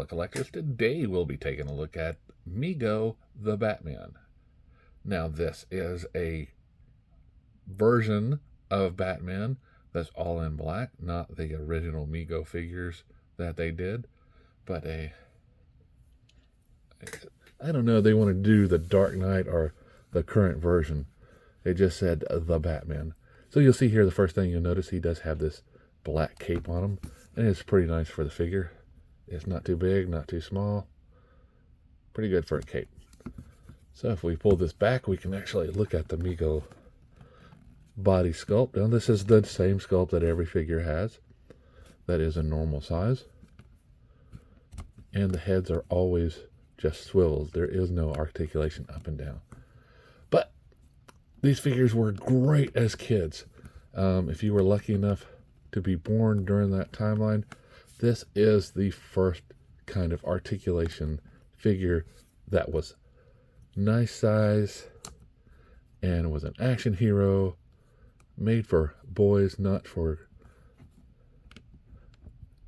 fellow collectors. Today we'll be taking a look at MEGO The Batman. Now this is a version of Batman that's all in black, not the original MEGO figures that they did, but I don't know, they want to do the Dark Knight or the current version. They just said The Batman. So you'll see here, the first thing you'll notice, he does have this black cape on him, and it's pretty nice for the figure. It's not too big, not too small. Pretty good for a cape. So if we pull this back, we can actually look at the MEGO body sculpt. Now this is the same sculpt that every figure has. That is a normal size. And the heads are always just swivels. There is no articulation up and down. But these figures were great as kids. If you were lucky enough to be born during that timeline, this is the first kind of articulation figure that was nice size and was an action hero, made for boys, not for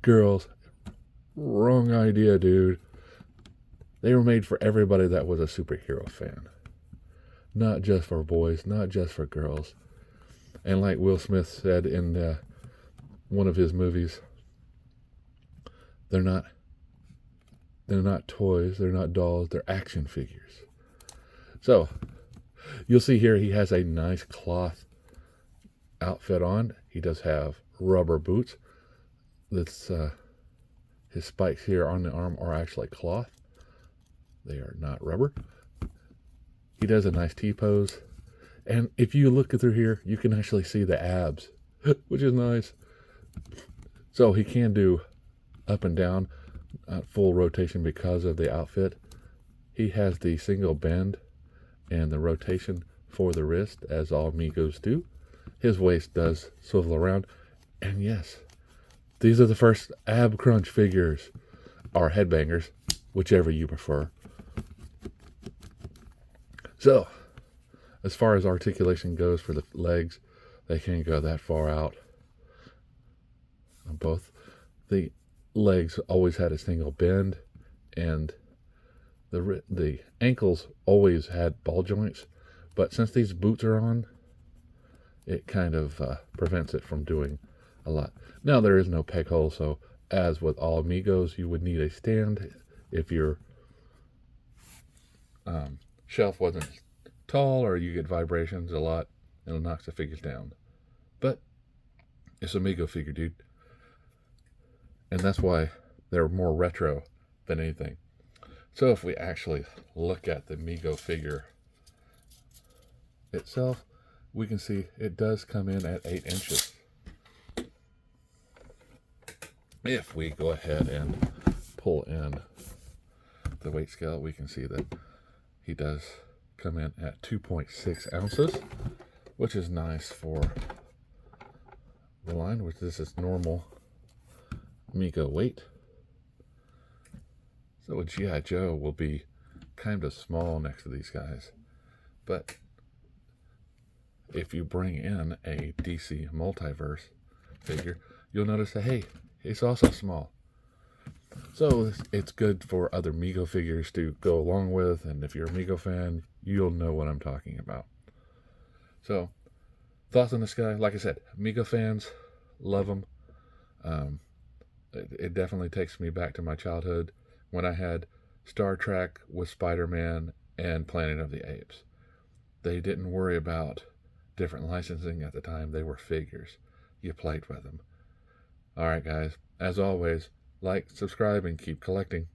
girls. Wrong idea, dude. They were made for everybody that was a superhero fan. Not just for boys, not just for girls. And like Will Smith said in one of his movies, they're not toys, they're not dolls, they're action figures. So, you'll see here he has a nice cloth outfit on. He does have rubber boots. That's his spikes here on the arm are actually cloth. They are not rubber. He does a nice T-pose. And if you look through here, you can actually see the abs, which is nice. So he can do up and down, full rotation because of the outfit. He has the single bend and the rotation for the wrist, as all MEGOs do. His waist does swivel around. And yes, these are the first ab crunch figures, or headbangers, whichever you prefer. So, as far as articulation goes for the legs, they can't go that far out. Both the legs always had a single bend, and the ankles always had ball joints. But since these boots are on, it kind of prevents it from doing a lot. Now there is no peg hole, so as with all MEGOs, you would need a stand if your shelf wasn't tall, or you get vibrations a lot, it'll knock the figures down. But it's a MEGO figure, dude. And that's why they're more retro than anything. So if we actually look at the MEGO figure itself, we can see it does come in at 8 inches. If we go ahead and pull in the weight scale, we can see that he does come in at 2.6 ounces, which is nice for the line, which this is normal MEGO weight. So a G.I. Joe will be kind of small next to these guys. But if you bring in a DC Multiverse figure, you'll notice that, hey, it's also small. So it's good for other MEGO figures to go along with, and if you're a MEGO fan, you'll know what I'm talking about. So, thoughts on this guy? Like I said, MEGO fans, love them. It definitely takes me back to my childhood when I had Star Trek with Spider-Man and Planet of the Apes. They didn't worry about different licensing at the time. They were figures. You played with them. Alright guys, as always, like, subscribe, and keep collecting.